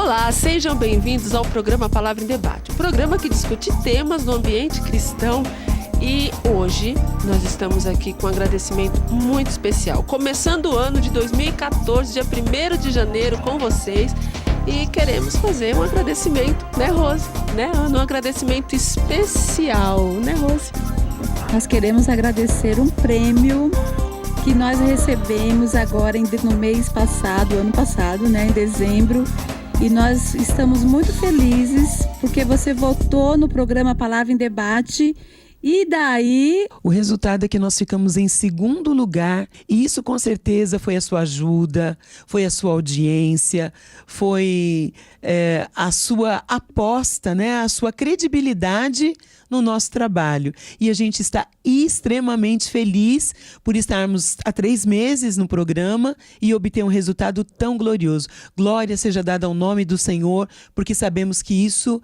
Olá, sejam bem-vindos ao programa Palavra em Debate, um programa que discute temas no ambiente cristão. E hoje nós estamos aqui com um agradecimento muito especial, começando o ano de 2014, dia 1º de janeiro, com vocês. E queremos fazer um agradecimento, né, Rose? Né, Ana? Um agradecimento especial, né, Rose? Nós queremos agradecer um prêmio que nós recebemos agora no mês passado, ano passado, né, em dezembro. E nós estamos muito felizes porque você votou no programa Palavra em Debate. E daí... O resultado é que nós ficamos em segundo lugar, e isso com certeza foi a sua ajuda, foi a sua audiência, foi a sua aposta, né? A sua credibilidade no nosso trabalho. E a gente está extremamente feliz por estarmos há 3 meses no programa e obter um resultado tão glorioso. Glória seja dada ao nome do Senhor, porque sabemos que isso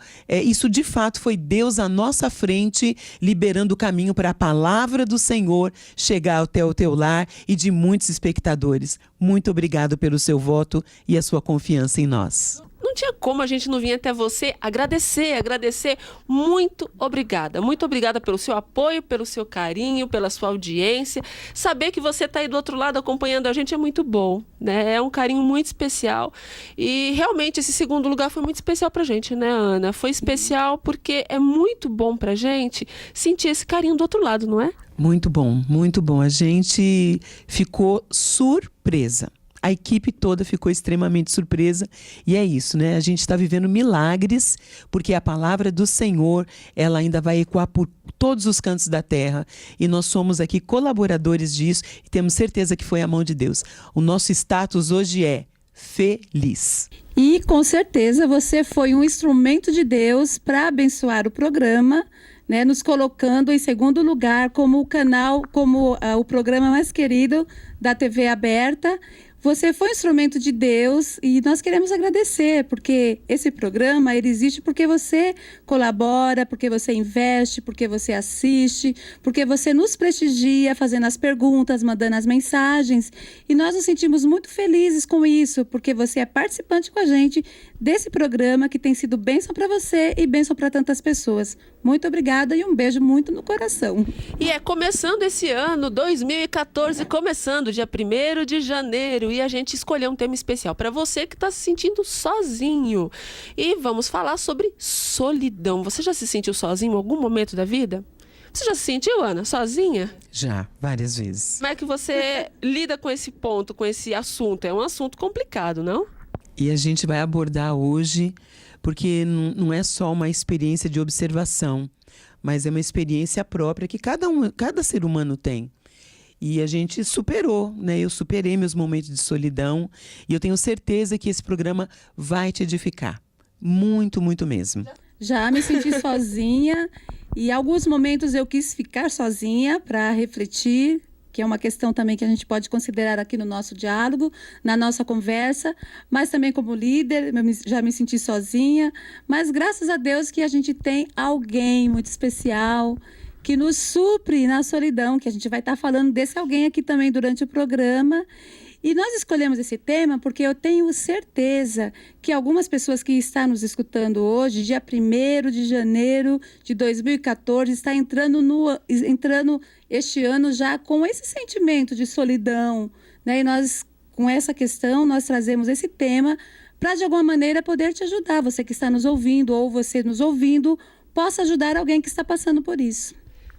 de fato foi Deus à nossa frente, liberando o caminho para a palavra do Senhor chegar até o teu lar e de muitos espectadores. Muito obrigado pelo seu voto e a sua confiança em nós. Não tinha como a gente não vir até você agradecer. Muito obrigada pelo seu apoio, pelo seu carinho, pela sua audiência. Saber que você está aí do outro lado acompanhando a gente é muito bom, né? É um carinho muito especial. E realmente esse segundo lugar foi muito especial pra gente, né, Ana? Foi especial porque é muito bom pra gente sentir esse carinho do outro lado, não é? Muito bom, muito bom. A gente ficou surpresa. A equipe toda ficou extremamente surpresa e é isso, né? A gente está vivendo milagres porque a palavra do Senhor, ela ainda vai ecoar por todos os cantos da terra e nós somos aqui colaboradores disso e temos certeza que foi a mão de Deus. O nosso status hoje é feliz. E com certeza você foi um instrumento de Deus para abençoar o programa, né? Nos colocando em segundo lugar como o canal, como o programa mais querido da TV aberta. Você foi um instrumento de Deus e nós queremos agradecer, porque esse programa ele existe porque você colabora, porque você investe, porque você assiste, porque você nos prestigia fazendo as perguntas, mandando as mensagens. E nós nos sentimos muito felizes com isso, porque você é participante com a gente desse programa que tem sido bênção para você e bênção para tantas pessoas. Muito obrigada e um beijo muito no coração. E começando esse ano, 2014, começando dia 1º de janeiro, e a gente escolheu um tema especial para você que está se sentindo sozinho. E vamos falar sobre solidão. Você já se sentiu sozinho em algum momento da vida? Você já se sentiu, Ana, sozinha? Já, várias vezes. Como é que você lida com esse ponto, com esse assunto? É um assunto complicado, não? E a gente vai abordar hoje, porque não é só uma experiência de observação, mas é uma experiência própria que cada ser humano tem. E a gente superou, né? Eu superei meus momentos de solidão e eu tenho certeza que esse programa vai te edificar. Muito, muito mesmo. Já me senti sozinha e em alguns momentos eu quis ficar sozinha para refletir, que é uma questão também que a gente pode considerar aqui no nosso diálogo, na nossa conversa, mas também como líder, já me senti sozinha, mas graças a Deus que a gente tem alguém muito especial que nos supre na solidão, que a gente vai estar falando desse alguém aqui também durante o programa. E nós escolhemos esse tema porque eu tenho certeza que algumas pessoas que estão nos escutando hoje, dia 1º de janeiro de 2014, está entrando este ano já com esse sentimento de solidão, né? E nós, com essa questão, nós trazemos esse tema para, de alguma maneira, poder te ajudar. Você que está nos ouvindo ou você nos ouvindo, possa ajudar alguém que está passando por isso.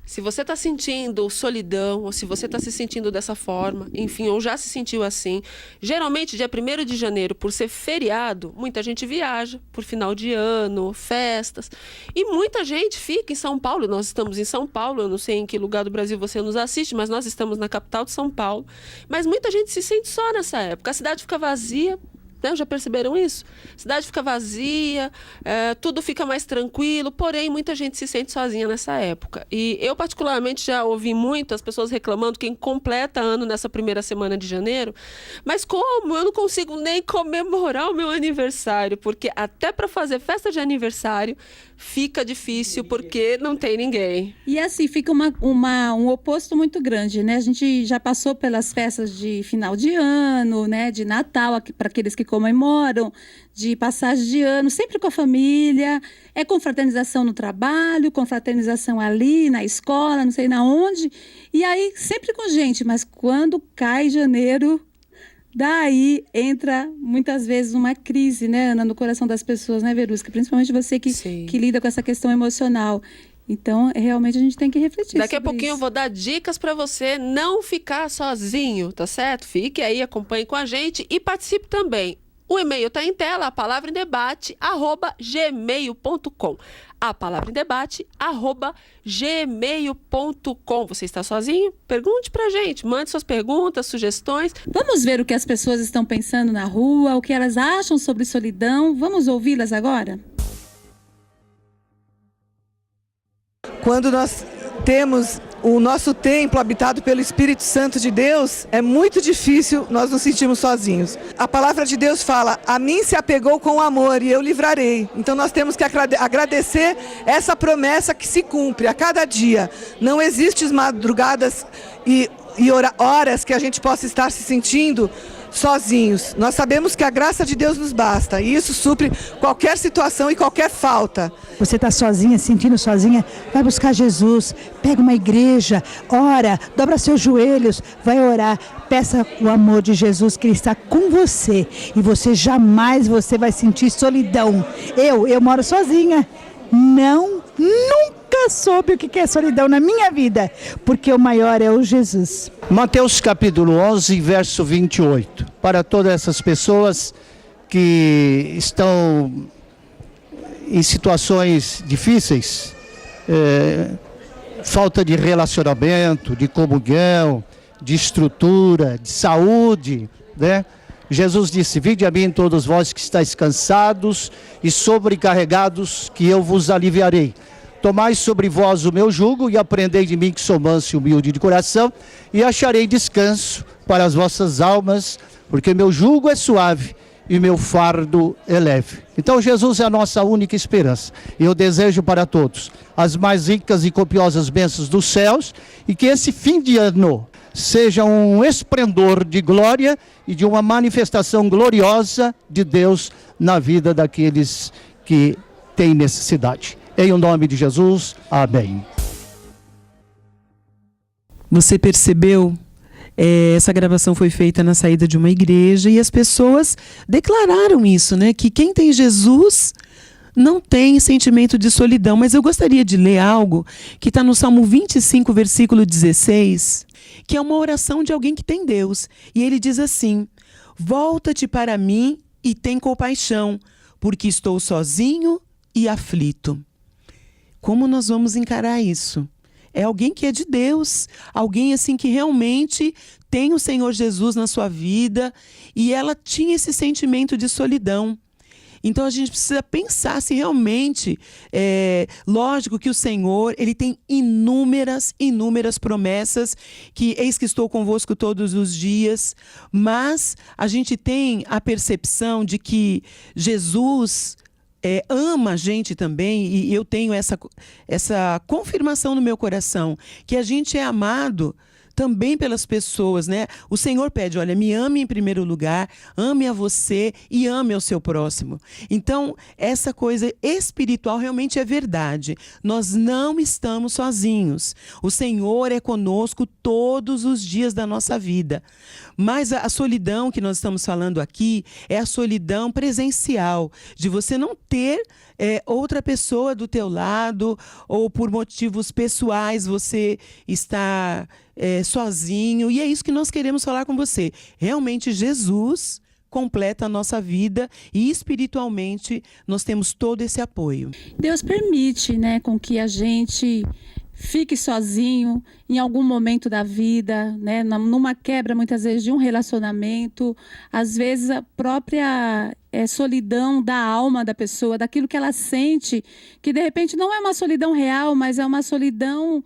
Se você está sentindo solidão, ou se você está se sentindo dessa forma, enfim, ou já se sentiu assim, geralmente dia 1º de janeiro, por ser feriado, muita gente viaja por final de ano, festas, e muita gente fica em São Paulo. Nós estamos em São Paulo, eu não sei em que lugar do Brasil você nos assiste, mas nós estamos na capital de São Paulo. Mas muita gente se sente só nessa época, a cidade fica vazia. Já perceberam isso? A cidade fica vazia, tudo fica mais tranquilo, porém muita gente se sente sozinha nessa época. E eu particularmente já ouvi muitas pessoas reclamando quem completa ano nessa primeira semana de janeiro, mas como? Eu não consigo nem comemorar o meu aniversário, porque até para fazer festa de aniversário fica difícil porque não tem ninguém. E assim, fica um oposto muito grande, né? A gente já passou pelas festas de final de ano, né? De Natal, para aqueles que comemoram, de passagem de ano, sempre com a família, é confraternização no trabalho, confraternização ali na escola, não sei na onde, e aí sempre com gente, mas quando cai janeiro, daí entra muitas vezes uma crise, né, Ana, no coração das pessoas, né, Verusca? Principalmente você que lida com essa questão emocional. Então, realmente a gente tem que refletir Daqui a sobre pouquinho eu isso. vou dar dicas para você não ficar sozinho, tá certo? Fique aí, acompanhe com a gente e participe também. O e-mail está em tela, a palavra em debate, @gmail.com. A palavra em debate, @gmail.com. Você está sozinho? Pergunte pra gente, mande suas perguntas, sugestões. Vamos ver o que as pessoas estão pensando na rua, o que elas acham sobre solidão. Vamos ouvi-las agora? Quando nós temos o nosso templo habitado pelo Espírito Santo de Deus, é muito difícil nós nos sentirmos sozinhos. A palavra de Deus fala: a mim se apegou com amor e eu livrarei. Então nós temos que agradecer essa promessa que se cumpre a cada dia. Não existem madrugadas e horas que a gente possa estar se sentindo sozinhos. Nós sabemos que a graça de Deus nos basta e isso supre qualquer situação e qualquer falta. Você está sozinha, se sentindo sozinha, vai buscar Jesus, pega uma igreja, ora, dobra seus joelhos, vai orar, peça o amor de Jesus que Ele está com você e você jamais vai sentir solidão. Eu moro sozinha, nunca soube o que é solidão na minha vida, porque o maior é o Jesus. Mateus capítulo 11, verso 28. Para todas essas pessoas que estão em situações difíceis, falta de relacionamento, de comunhão, de estrutura, de saúde, né? Jesus disse: vinde a mim todos vós que estáis cansados e sobrecarregados, que eu vos aliviarei. Tomai sobre vós o meu jugo e aprendei de mim que sou manso e humilde de coração, e acharei descanso para as vossas almas, porque meu jugo é suave e meu fardo é leve. Então Jesus é a nossa única esperança. E eu desejo para todos as mais ricas e copiosas bênçãos dos céus, e que esse fim de ano seja um esplendor de glória e de uma manifestação gloriosa de Deus na vida daqueles que têm necessidade. Em o nome de Jesus, amém. Você percebeu? Essa gravação foi feita na saída de uma igreja e as pessoas declararam isso, né? Que quem tem Jesus não tem sentimento de solidão. Mas eu gostaria de ler algo que está no Salmo 25, versículo 16, que é uma oração de alguém que tem Deus. E ele diz assim: volta-te para mim e tem compaixão, porque estou sozinho e aflito. Como nós vamos encarar isso? É alguém que é de Deus, alguém assim que realmente tem o Senhor Jesus na sua vida, e ela tinha esse sentimento de solidão. Então a gente precisa pensar se realmente, lógico que o Senhor, Ele tem inúmeras promessas, que eis que estou convosco todos os dias, mas a gente tem a percepção de que Jesus ama a gente também, e eu tenho essa confirmação no meu coração, que a gente é amado também pelas pessoas, né? O Senhor pede: olha, me ame em primeiro lugar, ame a você e ame ao seu próximo. Então, essa coisa espiritual realmente é verdade. Nós não estamos sozinhos. O Senhor é conosco todos os dias da nossa vida. Mas a solidão que nós estamos falando aqui é a solidão presencial, de você não ter outra pessoa do teu lado, ou por motivos pessoais você está sozinho. E é isso que nós queremos falar com você. Realmente Jesus completa a nossa vida e espiritualmente nós temos todo esse apoio. Deus permite, né, com que a gente fique sozinho em algum momento da vida, né, numa quebra muitas vezes de um relacionamento, às vezes a própria solidão da alma da pessoa, daquilo que ela sente, que de repente não é uma solidão real, mas é uma solidão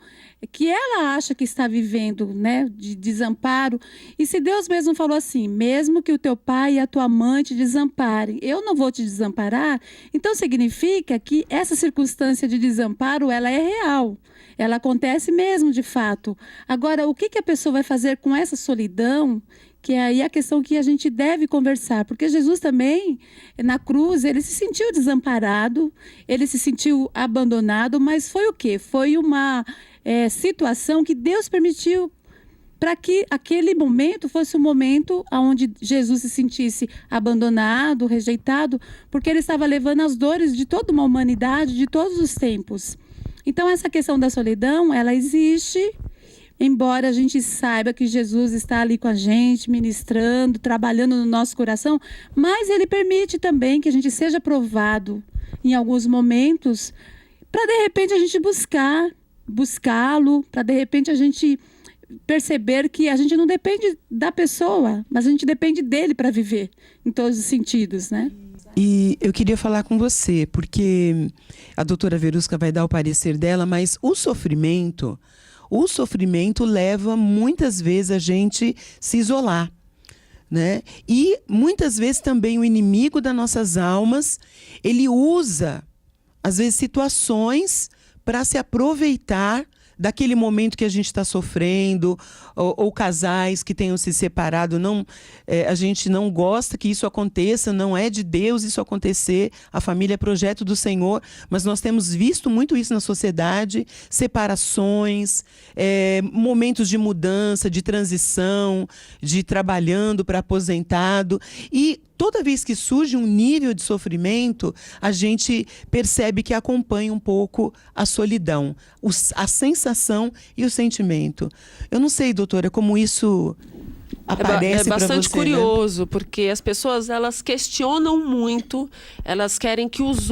que ela acha que está vivendo, né, de desamparo. E se Deus mesmo falou assim: mesmo que o teu pai e a tua mãe te desamparem, eu não vou te desamparar, então significa que essa circunstância de desamparo, ela é real. Ela acontece mesmo, de fato. Agora, o que a pessoa vai fazer com essa solidão que é aí a questão que a gente deve conversar, porque Jesus também, na cruz, ele se sentiu desamparado, ele se sentiu abandonado, mas foi o quê? Foi uma situação que Deus permitiu para que aquele momento fosse um momento onde Jesus se sentisse abandonado, rejeitado, porque ele estava levando as dores de toda uma humanidade, de todos os tempos. Então, essa questão da solidão, ela existe, embora a gente saiba que Jesus está ali com a gente, ministrando, trabalhando no nosso coração, mas ele permite também que a gente seja provado em alguns momentos, para de repente a gente buscá-lo, para de repente a gente perceber que a gente não depende da pessoa, mas a gente depende dele para viver, em todos os sentidos, né? E eu queria falar com você, porque a doutora Verusca vai dar o parecer dela, mas o sofrimento leva muitas vezes a gente se isolar, né? E muitas vezes também o inimigo das nossas almas, ele usa, às vezes, situações para se aproveitar daquele momento que a gente está sofrendo, ou casais que tenham se separado, a gente não gosta que isso aconteça, não é de Deus isso acontecer, a família é projeto do Senhor, mas nós temos visto muito isso na sociedade, separações, momentos de mudança, de transição, de trabalhando para aposentado, e toda vez que surge um nível de sofrimento, a gente percebe que acompanha um pouco a solidão, a sensação e o sentimento. Eu não sei, doutora, como isso aparece para você. É bastante curioso, porque as pessoas, elas questionam muito, elas querem que as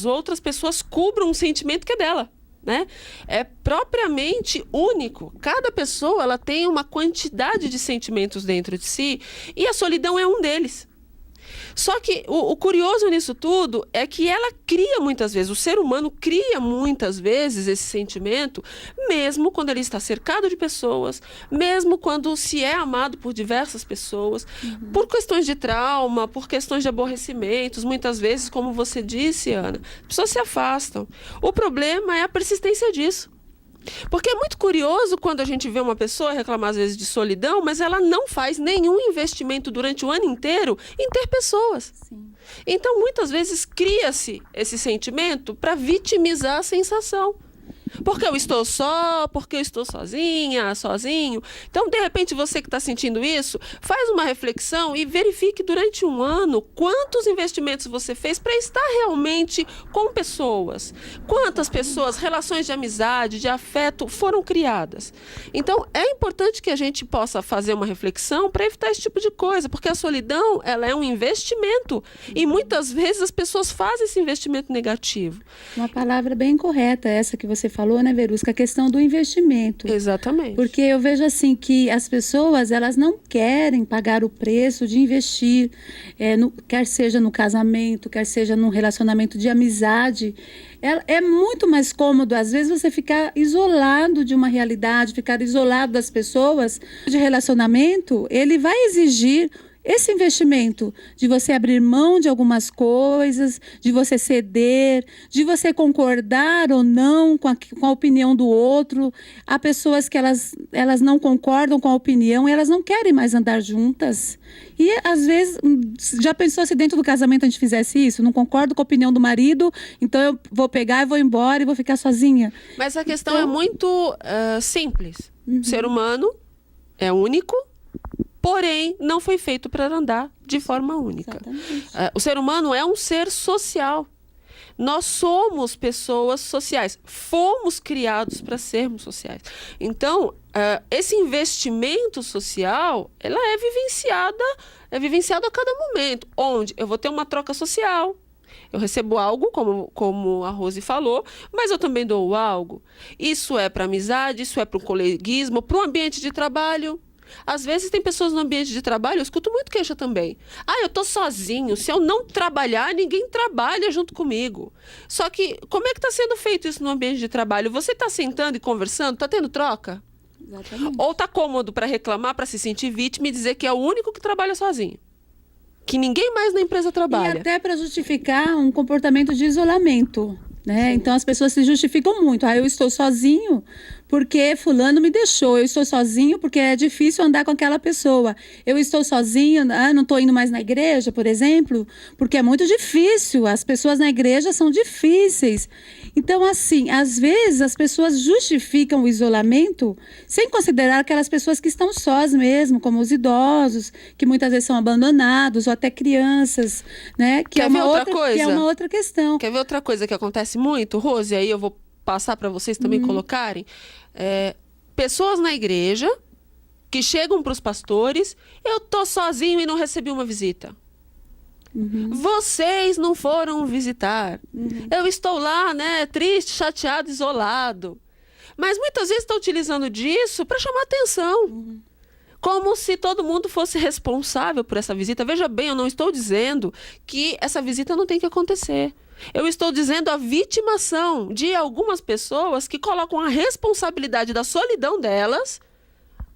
outras pessoas cubram um sentimento que é dela. Né? É propriamente único. Cada pessoa, ela tem uma quantidade de sentimentos dentro de si e a solidão é um deles. Só que o curioso nisso tudo é que ela cria muitas vezes, o ser humano cria muitas vezes esse sentimento, mesmo quando ele está cercado de pessoas, mesmo quando se é amado por diversas pessoas, por questões de trauma, por questões de aborrecimentos, muitas vezes, como você disse, Ana, as pessoas se afastam. O problema é a persistência disso. Porque é muito curioso quando a gente vê uma pessoa reclamar às vezes de solidão, mas ela não faz nenhum investimento durante o ano inteiro em ter pessoas. Sim. Então, muitas vezes, cria-se esse sentimento para vitimizar a sensação. Porque eu estou só, porque eu estou sozinha, sozinho. Então, de repente, você que está sentindo isso, faz uma reflexão e verifique durante um ano quantos investimentos você fez para estar realmente com pessoas. Quantas pessoas, relações de amizade, de afeto foram criadas. Então, é importante que a gente possa fazer uma reflexão para evitar esse tipo de coisa, porque a solidão, ela é um investimento. E muitas vezes as pessoas fazem esse investimento negativo. Uma palavra bem correta essa que você falou, né, Verusca? A questão do investimento. Exatamente. Porque eu vejo assim que as pessoas, elas não querem pagar o preço de investir, quer seja no casamento, quer seja num relacionamento de amizade. É muito mais cômodo, às vezes, você ficar isolado de uma realidade, ficar isolado das pessoas. De relacionamento, ele vai exigir esse investimento de você abrir mão de algumas coisas, de você ceder, de você concordar ou não com a opinião do outro. Há pessoas que elas não concordam com a opinião e elas não querem mais andar juntas. E, às vezes, já pensou se dentro do casamento a gente fizesse isso? Não concordo com a opinião do marido, então eu vou pegar e vou embora e vou ficar sozinha. Mas a questão é muito simples. O ser humano é único, porém, não foi feito para andar de forma única. O ser humano é um ser social. Nós somos pessoas sociais. Fomos criados para sermos sociais. Então, esse investimento social, ela é vivenciado a cada momento. Onde eu vou ter uma troca social. Eu recebo algo, como a Rose falou, mas eu também dou algo. Isso é para amizade, isso é para o coleguismo, para o ambiente de trabalho. Às vezes tem pessoas no ambiente de trabalho, eu escuto muito queixa também. Eu estou sozinho, se eu não trabalhar, ninguém trabalha junto comigo. Só que, como é que está sendo feito isso no ambiente de trabalho? Você está sentando e conversando, está tendo troca? Exatamente. Ou está cômodo para reclamar, para se sentir vítima e dizer que é o único que trabalha sozinho? Que ninguém mais na empresa trabalha. E até para justificar um comportamento de isolamento, né? Então as pessoas se justificam muito. Eu estou sozinho porque fulano me deixou. Eu estou sozinho porque é difícil andar com aquela pessoa. Eu estou sozinho, não estou indo mais na igreja, por exemplo, porque é muito difícil. As pessoas na igreja são difíceis. Então, assim, às vezes as pessoas justificam o isolamento sem considerar aquelas pessoas que estão sós mesmo, como os idosos, que muitas vezes são abandonados, ou até crianças, né? Que Quer ver outra coisa? Que é uma outra questão. Quer ver outra coisa que acontece muito, Rose? Aí eu vou passar para vocês também colocarem. Pessoas na igreja que chegam para os pastores, eu tô sozinho e não recebi uma visita. Vocês não foram visitar. Eu estou lá, né, triste, chateado, isolado. Mas muitas vezes estão utilizando disso para chamar atenção. Como se todo mundo fosse responsável por essa visita. Veja bem, eu não estou dizendo que essa visita não tem que acontecer. Eu estou dizendo a vitimação de algumas pessoas que colocam a responsabilidade da solidão delas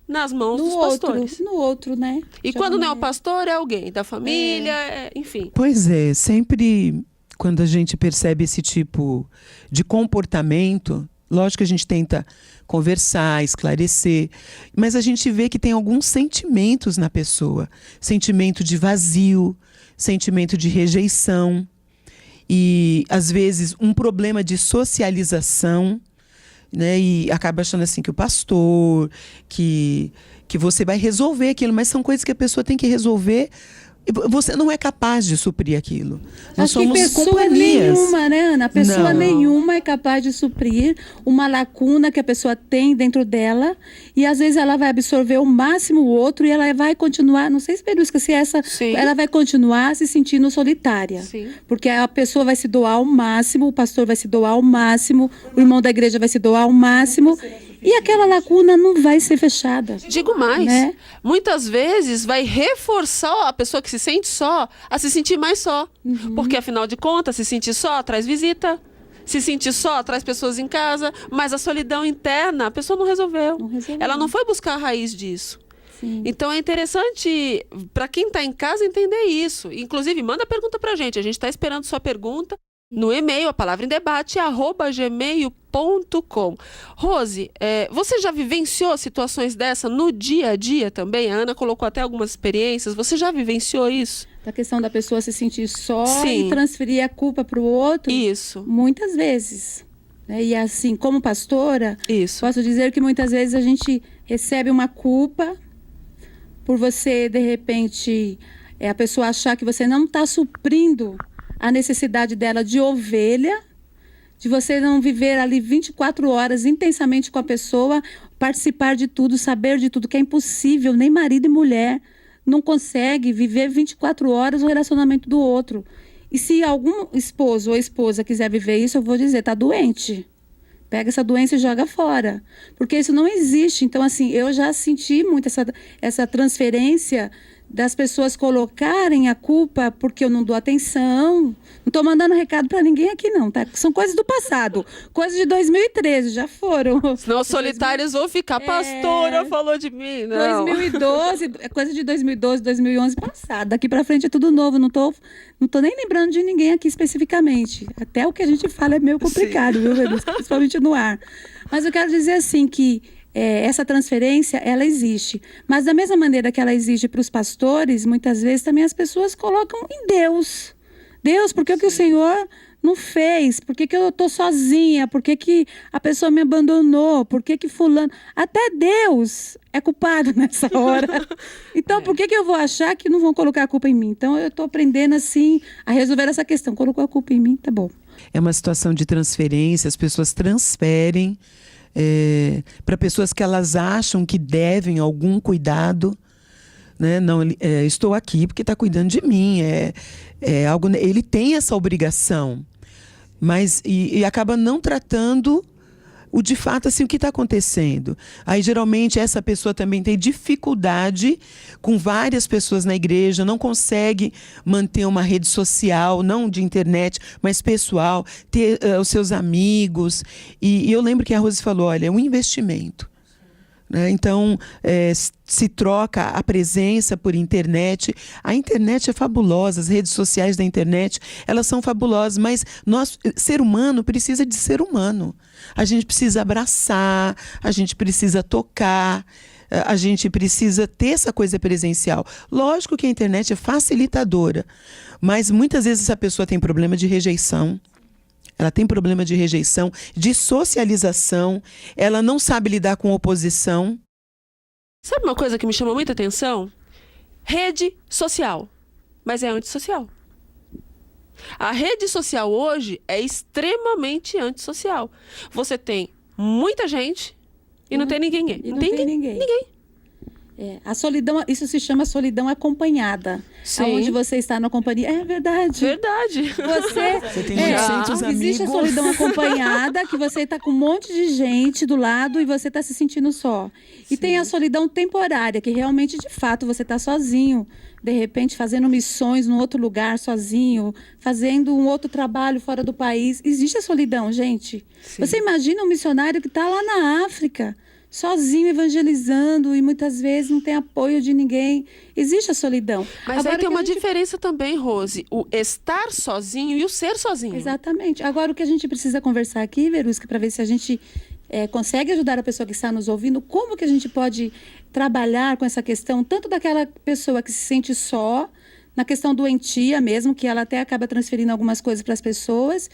nas mãos dos pastores. No outro, né? E quando não é o pastor, é alguém da família, enfim. Pois é, sempre quando a gente percebe esse tipo de comportamento, lógico que a gente tenta conversar, esclarecer, mas a gente vê que tem alguns sentimentos na pessoa. Sentimento de vazio, sentimento de rejeição e, às vezes, um problema de socialização, né? E acaba achando assim que o pastor, que você vai resolver aquilo, mas são coisas que a pessoa tem que resolver. E você não é capaz de suprir aquilo. Nós Acho que somos pessoa companhias. nenhuma, né, Ana? Pessoa Não. nenhuma é capaz de suprir uma lacuna que a pessoa tem dentro dela e às vezes ela vai absorver o máximo o outro e ela vai continuar, não sei se Perusca, Sim. ela vai continuar se sentindo solitária. Sim. Porque a pessoa vai se doar ao máximo, o pastor vai se doar ao máximo, o irmão da igreja vai se doar ao máximo e aquela lacuna não vai ser fechada. Digo mais, Né? muitas vezes vai reforçar a pessoa que se sente só a se sentir mais só. Porque, afinal de contas, se sentir só traz visita, se sentir só traz pessoas em casa, mas a solidão interna a pessoa não resolveu. Não resolveu. Ela não foi buscar a raiz disso. Sim. Então é interessante para quem está em casa entender isso. Inclusive, manda pergunta para a gente está esperando sua pergunta no e-mail, a palavra em debate, @gmail.com. Rose, você já vivenciou situações dessa no dia a dia também? A Ana colocou até algumas experiências. Você já vivenciou isso? Da questão da pessoa se sentir só Sim. e transferir a culpa para o outro. Isso, Muitas vezes. Né? E assim, como pastora, isso. posso dizer que muitas vezes a gente recebe uma culpa por você, de repente, a pessoa achar que você não está suprindo a necessidade dela de ovelha, de você não viver ali 24 horas intensamente com a pessoa, participar de tudo, saber de tudo, que é impossível, nem marido e mulher não consegue viver 24 horas o relacionamento do outro. E se algum esposo ou esposa quiser viver isso, eu vou dizer, tá doente. Pega essa doença e joga fora. Porque isso não existe. Então, assim, eu já senti muito essa transferência das pessoas colocarem a culpa porque eu não dou atenção. Não estou mandando recado para ninguém aqui, não, tá? São coisas do passado. Coisas de 2013, já foram. Senão os solitários vão ficar, pastora falou de mim. Não. 2012, é coisa de 2012, 2011 passado. Daqui para frente é tudo novo. Não tô nem lembrando de ninguém aqui especificamente. Até o que a gente fala é meio complicado, viu, Verusca? Principalmente no ar. Mas eu quero dizer assim que essa transferência, ela existe. Mas da mesma maneira que ela existe para os pastores, muitas vezes também as pessoas colocam em Deus. Deus, por que o Senhor não fez? Por que eu estou sozinha? Por que a pessoa me abandonou? Por que fulano... Até Deus é culpado nessa hora. Então, por que eu vou achar que não vão colocar a culpa em mim? Então, eu estou aprendendo, assim, a resolver essa questão. Colocou a culpa em mim, tá bom. É uma situação de transferência, as pessoas transferem para pessoas que elas acham que devem algum cuidado, né? Não, estou aqui porque está cuidando de mim, algo, ele tem essa obrigação, mas e acaba não tratando o de fato assim o que está acontecendo. Aí geralmente essa pessoa também tem dificuldade com várias pessoas na igreja, não consegue manter uma rede social, não de internet, mas pessoal, ter os seus amigos. E eu lembro que a Rose falou, olha, é um investimento. né? Então, se troca a presença por internet. A internet é fabulosa, as redes sociais da internet, elas são fabulosas, mas nós, ser humano, precisa de ser humano. A gente precisa abraçar, a gente precisa tocar, a gente precisa ter essa coisa presencial. Lógico que a internet é facilitadora, mas muitas vezes essa pessoa tem problema de rejeição. Ela tem problema de rejeição, de socialização, ela não sabe lidar com oposição. Sabe uma coisa que me chama muita atenção? Rede social, mas é antissocial. A rede social hoje é extremamente antissocial. Você tem muita gente e não tem ninguém. E não tem ninguém. A solidão, isso se chama solidão acompanhada. Sim. Onde você está na companhia. É verdade. Verdade. Você tem 800 existe a amigos. solidão acompanhada, que você está com um monte de gente do lado e você está se sentindo só. E tem a solidão temporária, que realmente, de fato, você está sozinho. De repente, fazendo missões num outro lugar, sozinho, fazendo um outro trabalho fora do país. Existe a solidão, gente. Sim. Você imagina um missionário que está lá na África, sozinho evangelizando, e muitas vezes não tem apoio de ninguém. Existe a solidão. Mas Agora, aí tem o que uma a gente- diferença também, Rose. O estar sozinho e o ser sozinho. Exatamente. Agora, o que a gente precisa conversar aqui, Verusca, para ver se a gente consegue ajudar a pessoa que está nos ouvindo, como que a gente pode trabalhar com essa questão, tanto daquela pessoa que se sente só, na questão doentia mesmo, que ela até acaba transferindo algumas coisas para as pessoas,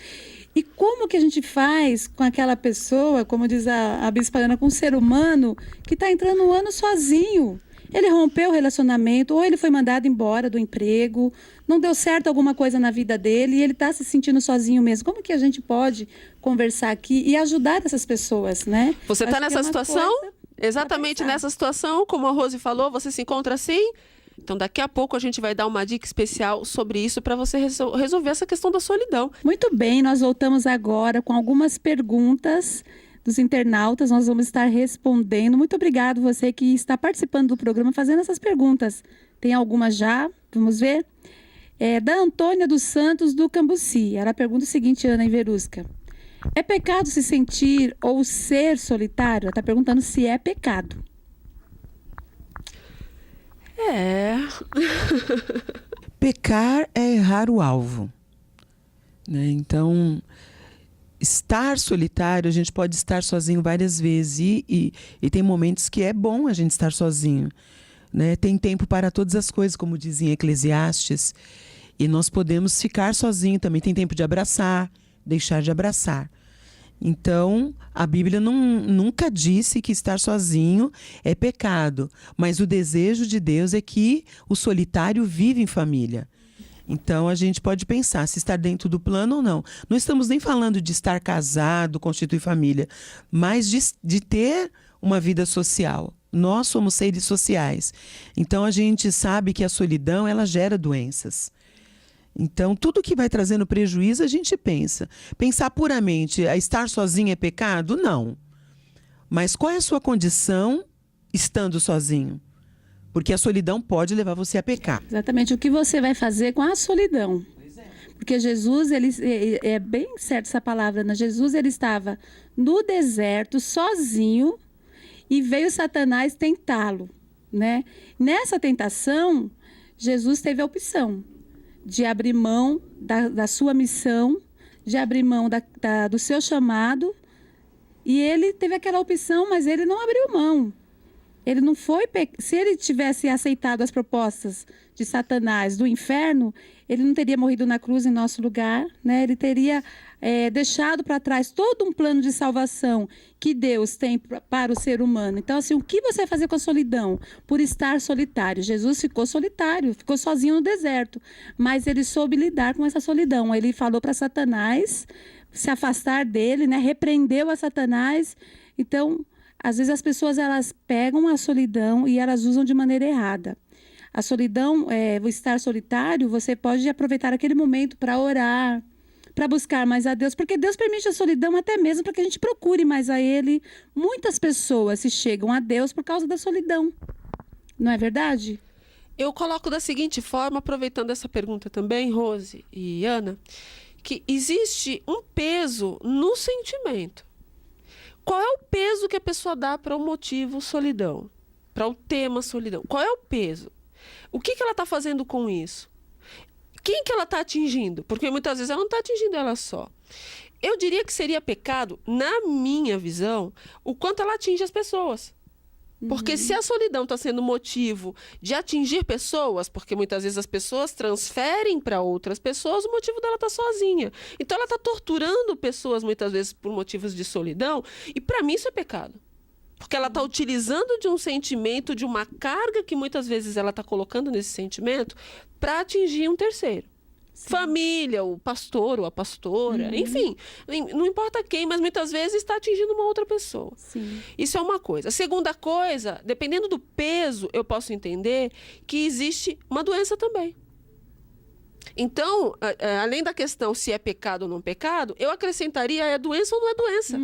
e como que a gente faz com aquela pessoa, como diz a Bispa Ana, com um ser humano que está entrando no ano sozinho. Ele rompeu o relacionamento, ou ele foi mandado embora do emprego, não deu certo alguma coisa na vida dele e ele está se sentindo sozinho mesmo. Como que a gente pode conversar aqui e ajudar essas pessoas, né? Você está Acho que é nessa uma situação? coisa Exatamente pra pensar. nessa situação, como a Rose falou, você se encontra assim? Então, daqui a pouco a gente vai dar uma dica especial sobre isso para você resolver essa questão da solidão. Muito bem, nós voltamos agora com algumas perguntas dos internautas. Nós vamos estar respondendo. Muito obrigado você que está participando do programa, fazendo essas perguntas. Tem algumas já? Vamos ver? Da Antônia dos Santos, do Cambuci. Ela pergunta o seguinte, Ana e Verusca. É pecado se sentir ou ser solitário? Ela está perguntando se é pecado. Pecar é errar o alvo, né? Então, estar solitário, a gente pode estar sozinho várias vezes e tem momentos que é bom a gente estar sozinho, né? Tem tempo para todas as coisas, como dizia Eclesiastes, e nós podemos ficar sozinho também. Tem tempo de abraçar, deixar de abraçar. Então, a Bíblia nunca disse que estar sozinho é pecado, mas o desejo de Deus é que o solitário vive em família. Então, a gente pode pensar se estar dentro do plano ou não. Não estamos nem falando de estar casado, constituir família, mas de ter uma vida social. Nós somos seres sociais. Então, a gente sabe que a solidão, ela gera doenças. Então, tudo que vai trazendo prejuízo, a gente pensa. Pensar puramente, estar sozinho é pecado? Não. Mas qual é a sua condição estando sozinho? Porque a solidão pode levar você a pecar. Exatamente. O que você vai fazer com a solidão? Porque Jesus, ele é bem certo essa palavra, né? Jesus, ele estava no deserto, sozinho, e veio Satanás tentá-lo, né? Nessa tentação, Jesus teve a opção de abrir mão da sua missão, de abrir mão do seu chamado, e ele teve aquela opção, mas ele não abriu mão. Ele não foi... Se ele tivesse aceitado as propostas de Satanás do inferno, ele não teria morrido na cruz em nosso lugar, né? Ele teria deixado para trás todo um plano de salvação que Deus tem para o ser humano. Então, assim, o que você vai fazer com a solidão? Por estar solitário. Jesus ficou solitário, ficou sozinho no deserto, mas ele soube lidar com essa solidão. Ele falou para Satanás se afastar dele, né? Repreendeu a Satanás. Então, às vezes as pessoas, elas pegam a solidão e elas usam de maneira errada. A solidão, o estar solitário, você pode aproveitar aquele momento para orar, para buscar mais a Deus, porque Deus permite a solidão até mesmo para que a gente procure mais a Ele. Muitas pessoas se chegam a Deus por causa da solidão. Não é verdade? Eu coloco da seguinte forma, aproveitando essa pergunta também, Rose e Ana, que existe um peso no sentimento. Qual é o peso que a pessoa dá para o motivo solidão? Para o tema solidão? Qual é o peso? O que ela está fazendo com isso? Quem que ela está atingindo? Porque muitas vezes ela não está atingindo ela só. Eu diria que seria pecado, na minha visão, o quanto ela atinge as pessoas. Porque se a solidão está sendo motivo de atingir pessoas, porque muitas vezes as pessoas transferem para outras pessoas, o motivo dela está sozinha. Então ela está torturando pessoas muitas vezes por motivos de solidão, e para mim isso é pecado. Porque ela está utilizando de um sentimento, de uma carga que muitas vezes ela está colocando nesse sentimento para atingir um terceiro. Família, o pastor ou a pastora, enfim, não importa quem, mas muitas vezes está atingindo uma outra pessoa. Sim. Isso é uma coisa. A segunda coisa, dependendo do peso, eu posso entender que existe uma doença também. Então, além da questão se é pecado ou não pecado, eu acrescentaria é doença ou não é doença.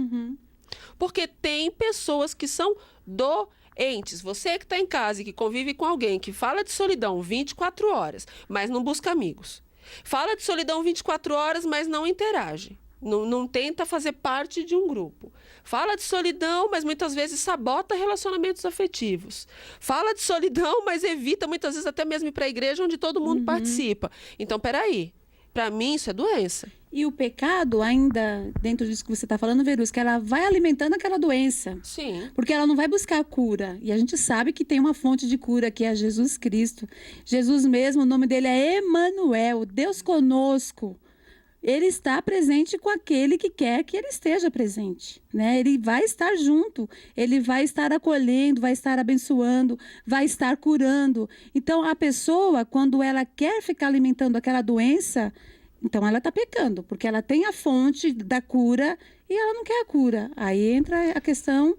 Porque tem pessoas que são doentes. Você que está em casa e que convive com alguém que fala de solidão 24 horas, mas não busca amigos. Fala de solidão 24 horas, mas não interage. Não tenta fazer parte de um grupo. Fala de solidão, mas muitas vezes sabota relacionamentos afetivos. Fala de solidão, mas evita muitas vezes até mesmo ir para a igreja onde todo mundo participa. Então, peraí. Para mim, isso é doença. E o pecado, ainda dentro disso que você está falando, Verusca, ela vai alimentando aquela doença. Sim. Porque ela não vai buscar a cura. E a gente sabe que tem uma fonte de cura, que é Jesus Cristo. Jesus mesmo, o nome dele é Emanuel, Deus conosco. Ele está presente com aquele que quer que ele esteja presente, né? Ele vai estar junto, ele vai estar acolhendo, vai estar abençoando, vai estar curando. Então, a pessoa, quando ela quer ficar alimentando aquela doença, então ela está pecando, porque ela tem a fonte da cura e ela não quer a cura. Aí entra a questão.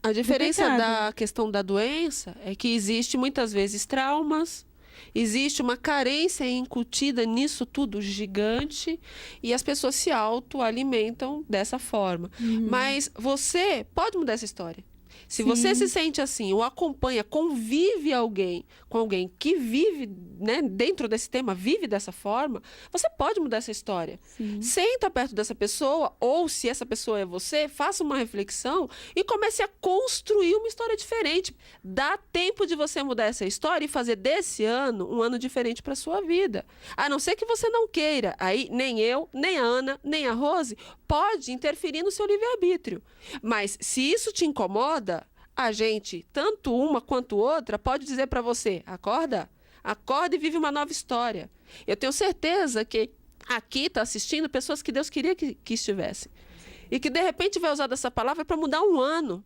A diferença pecado. da questão da doença é que existe muitas vezes traumas, existe uma carência incutida nisso tudo gigante e as pessoas se autoalimentam dessa forma. Mas você pode mudar essa história. Se você se sente assim, ou acompanha, convive com alguém que vive, né, dentro desse tema, vive dessa forma, você pode mudar essa história. Senta perto dessa pessoa, ou se essa pessoa é você, faça uma reflexão e comece a construir uma história diferente. Dá tempo de você mudar essa história e fazer desse ano um ano diferente para a sua vida. A não ser que você não queira. Aí nem eu, nem a Ana, nem a Rose pode interferir no seu livre-arbítrio. Mas se isso te incomoda, a gente, tanto uma quanto outra, pode dizer para você, acorda e vive uma nova história. Eu tenho certeza que aqui está assistindo pessoas que Deus queria que estivessem. E que de repente vai usar dessa palavra para mudar um ano.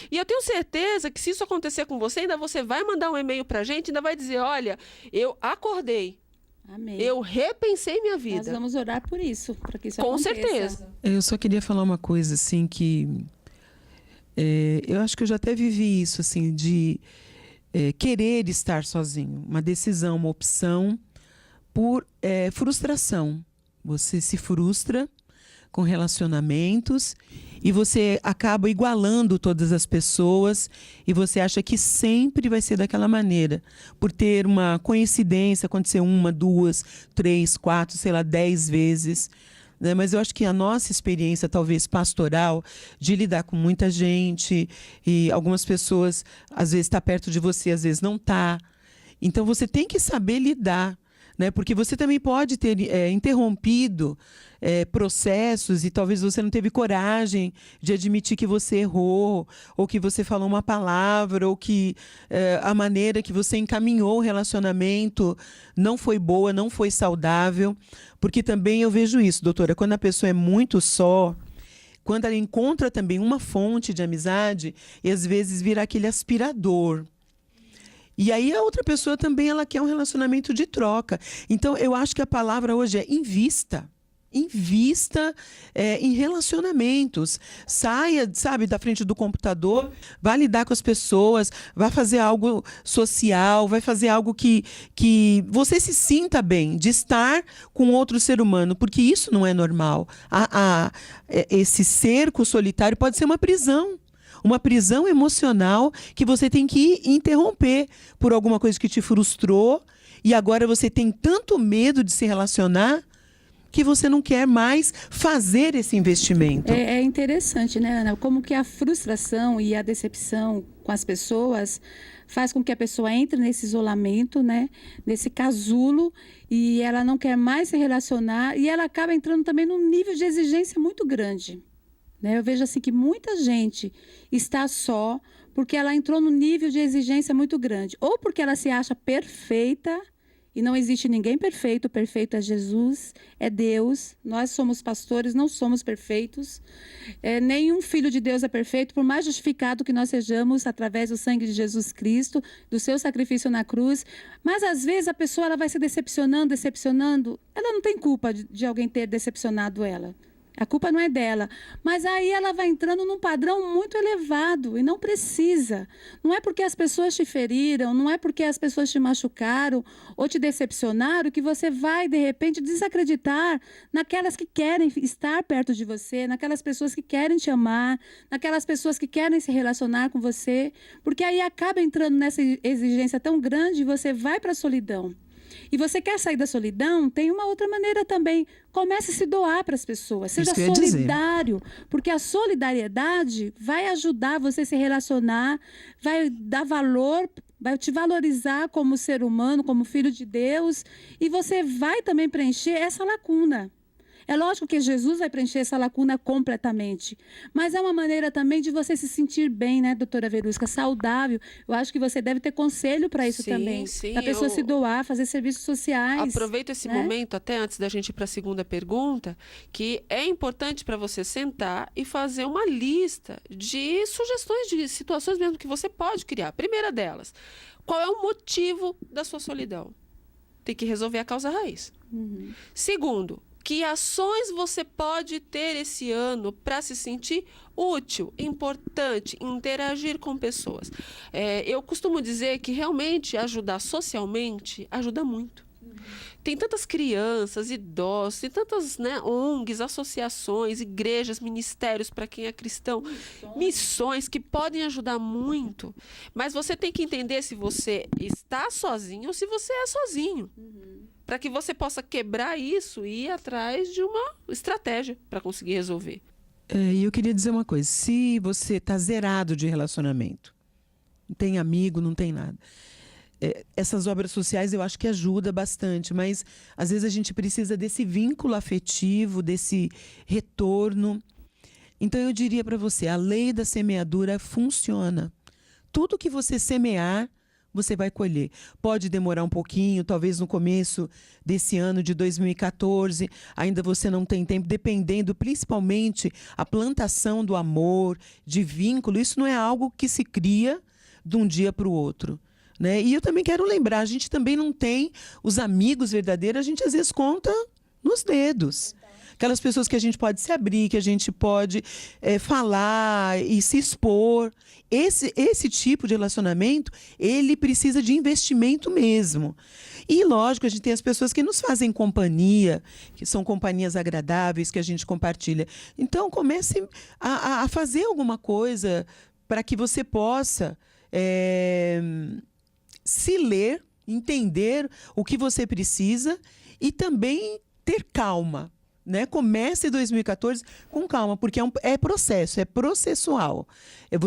E eu tenho certeza que se isso acontecer com você, ainda você vai mandar um e-mail para a gente, ainda vai dizer, olha, eu acordei. Amém. Eu repensei minha vida. Nós vamos orar por isso, para que isso Com aconteça. certeza. Eu só queria falar uma coisa, assim, que eu acho que eu já até vivi isso, assim, de querer estar sozinho. Uma decisão, uma opção por frustração. Você se frustra com relacionamentos e você acaba igualando todas as pessoas e você acha que sempre vai ser daquela maneira. Por ter uma coincidência, acontecer 1, 2, 3, 4, sei lá, 10 vezes. Né? Mas eu acho que a nossa experiência, talvez pastoral, de lidar com muita gente e algumas pessoas, às vezes está perto de você, às vezes não está. Então você tem que saber lidar. Né? Porque você também pode ter interrompido processos e talvez você não teve coragem de admitir que você errou, ou que você falou uma palavra, ou que a maneira que você encaminhou o relacionamento não foi boa, não foi saudável. Porque também eu vejo isso, doutora, quando a pessoa é muito só, quando ela encontra também uma fonte de amizade, e às vezes vira aquele aspirador. E aí a outra pessoa também ela quer um relacionamento de troca. Então eu acho que a palavra hoje é invista. Invista em relacionamentos. Saia, sabe, da frente do computador, vá lidar com as pessoas, vá fazer algo social, vai fazer algo que você se sinta bem de estar com outro ser humano, porque isso não é normal. Esse cerco solitário pode ser uma prisão. Uma prisão emocional que você tem que interromper por alguma coisa que te frustrou e agora você tem tanto medo de se relacionar que você não quer mais fazer esse investimento. É interessante, né, Ana? Como que a frustração e a decepção com as pessoas faz com que a pessoa entre nesse isolamento, né, nesse casulo, e ela não quer mais se relacionar, e ela acaba entrando também num nível de exigência muito grande. Né? Eu vejo assim que muita gente está só porque ela entrou num nível de exigência muito grande. Ou porque ela se acha perfeita, e não existe ninguém perfeito, o perfeito é Jesus, é Deus. Nós somos pastores, não somos perfeitos. Nenhum filho de Deus é perfeito, por mais justificado que nós sejamos através do sangue de Jesus Cristo, do seu sacrifício na cruz. Mas às vezes a pessoa ela vai se decepcionando. Ela não tem culpa de alguém ter decepcionado ela. A culpa não é dela, mas aí ela vai entrando num padrão muito elevado e não precisa. Não é porque as pessoas te feriram, não é porque as pessoas te machucaram ou te decepcionaram que você vai, de repente, desacreditar naquelas que querem estar perto de você, naquelas pessoas que querem te amar, naquelas pessoas que querem se relacionar com você, porque aí acaba entrando nessa exigência tão grande e você vai para a solidão. E você quer sair da solidão? Tem uma outra maneira também. Comece a se doar para as pessoas. Seja solidário. Porque a solidariedade vai ajudar você a se relacionar, vai dar valor, vai te valorizar como ser humano, como filho de Deus. E você vai também preencher essa lacuna. É lógico que Jesus vai preencher essa lacuna completamente, mas é uma maneira também de você se sentir bem, né, doutora Verusca? Saudável. Eu acho que você deve ter conselho para isso também. Sim, a pessoa se doar, fazer serviços sociais. Aproveito esse momento, até antes da gente ir para a segunda pergunta, que é importante para você sentar e fazer uma lista de sugestões, de situações mesmo que você pode criar. Primeira delas, qual é o motivo da sua solidão? Tem que resolver a causa raiz. Segundo, que ações você pode ter esse ano para se sentir útil, importante, interagir com pessoas? Eu costumo dizer que realmente ajudar socialmente ajuda muito. Tem tantas crianças, idosos, tem tantas, né, ONGs, associações, igrejas, ministérios para quem é cristão, missões que podem ajudar muito. Mas você tem que entender se você está sozinho ou se você é sozinho. Para que você possa quebrar isso e ir atrás de uma estratégia para conseguir resolver. E eu queria dizer uma coisa. Se você está zerado de relacionamento, não tem amigo, não tem nada, essas obras sociais eu acho que ajuda bastante, mas às vezes a gente precisa desse vínculo afetivo, desse retorno. Então eu diria para você, a lei da semeadura funciona. Tudo que você semear, você vai colher. Pode demorar um pouquinho, talvez no começo desse ano de 2014, ainda você não tem tempo, dependendo principalmente a plantação do amor, de vínculo. Isso não é algo que se cria de um dia para o outro. Né? E eu também quero lembrar, a gente também não tem os amigos verdadeiros, a gente às vezes conta nos dedos. Aquelas pessoas que a gente pode se abrir, que a gente pode falar e se expor. Esse tipo de relacionamento, ele precisa de investimento mesmo. E, lógico, a gente tem as pessoas que nos fazem companhia, que são companhias agradáveis, que a gente compartilha. Então, comece a fazer alguma coisa para que você possa se ler, entender o que você precisa e também ter calma. Né? Comece 2014 com calma, porque é processo, é processual.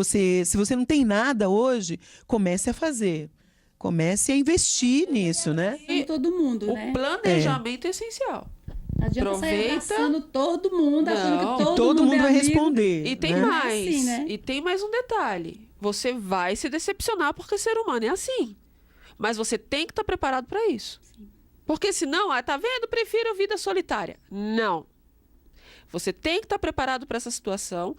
Se você não tem nada hoje, comece a fazer. Comece a investir nisso, né? Todo mundo, né? O planejamento é essencial. Não adianta sair abraçando todo mundo, achando que todo mundo vai amigo. responder. E tem né? mais. Assim, né? E tem mais um detalhe. Você vai se decepcionar porque ser humano é assim. Mas você tem que estar preparado para isso. Sim. Porque senão, tá vendo? Prefiro a vida solitária. Não. Você tem que estar preparado para essa situação.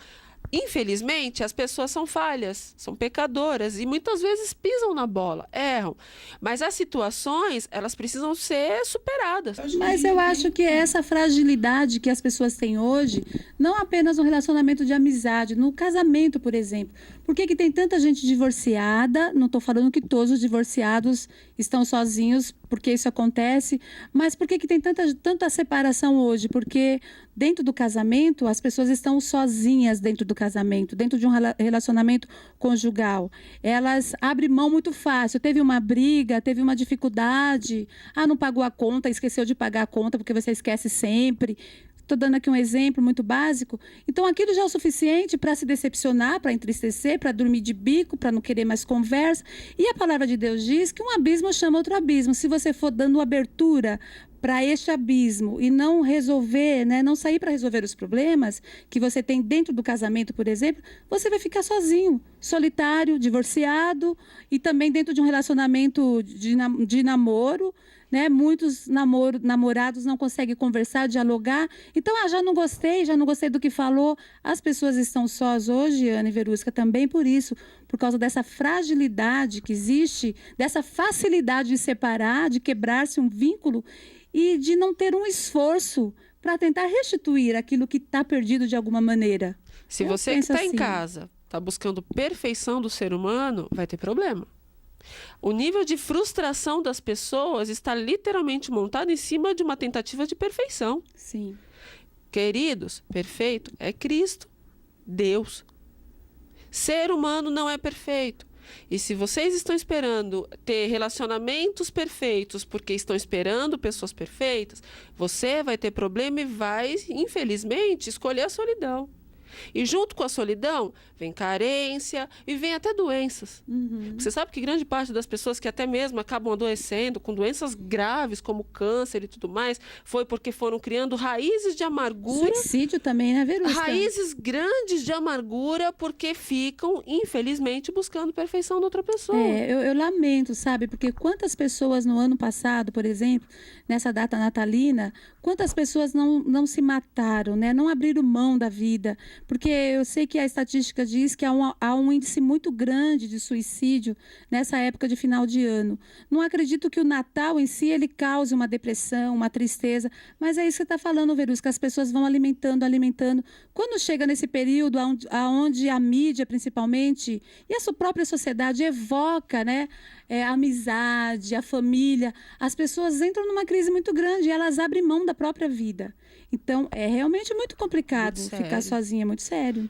Infelizmente, as pessoas são falhas, são pecadoras e muitas vezes pisam na bola, erram. Mas as situações, elas precisam ser superadas. Mas eu acho que essa fragilidade que as pessoas têm hoje, não apenas no relacionamento de amizade, no casamento, por exemplo. Por que tem tanta gente divorciada? Não estou falando que todos os divorciados estão sozinhos porque isso acontece, mas por que tem tanta separação hoje? Porque dentro do casamento, as pessoas estão sozinhas dentro do casamento, dentro de um relacionamento conjugal. Elas abrem mão muito fácil. Teve uma briga, teve uma dificuldade, não pagou a conta, esqueceu de pagar a conta porque você esquece sempre. Estou dando aqui um exemplo muito básico. Então, aquilo já é o suficiente para se decepcionar, para entristecer, para dormir de bico, para não querer mais conversa. E a palavra de Deus diz que um abismo chama outro abismo. Se você for dando abertura para este abismo e não resolver, né, não sair para resolver os problemas que você tem dentro do casamento, por exemplo, você vai ficar sozinho, solitário, divorciado e também dentro de um relacionamento de namoro. Né? Muitos namorados não conseguem conversar, dialogar. Então, já não gostei do que falou. As pessoas estão sós hoje, Ana e Verusca, também por isso, por causa dessa fragilidade que existe, dessa facilidade de separar, de quebrar-se um vínculo e de não ter um esforço para tentar restituir aquilo que está perdido de alguma maneira. Se você que está em casa está buscando perfeição do ser humano, vai ter problema. O nível de frustração das pessoas está literalmente montado em cima de uma tentativa de perfeição. Sim. Queridos, perfeito é Cristo, Deus. Ser humano não é perfeito. E se vocês estão esperando ter relacionamentos perfeitos porque estão esperando pessoas perfeitas, você vai ter problema e vai, infelizmente, escolher a solidão. E junto com a solidão, vem carência e vem até doenças. Você sabe que grande parte das pessoas que até mesmo acabam adoecendo com doenças graves, como câncer e tudo mais, foi porque foram criando raízes de amargura. Suicídio também, né, Verusca? Raízes grandes de amargura porque ficam, infelizmente, buscando perfeição da outra pessoa. Eu lamento, sabe? Porque quantas pessoas no ano passado, por exemplo, nessa data natalina, quantas pessoas não se mataram, né? Não abriram mão da vida. Porque eu sei que a estatística diz que há um índice muito grande de suicídio nessa época de final de ano. Não acredito que o Natal em si ele cause uma depressão, uma tristeza, mas é isso que você está falando, Verusca, as pessoas vão alimentando. Quando chega nesse período onde a mídia, principalmente, e a sua própria sociedade evoca, né, a amizade, a família, as pessoas entram numa crise muito grande e elas abrem mão da própria vida. Então, é realmente muito complicado ficar sozinha, é muito sério.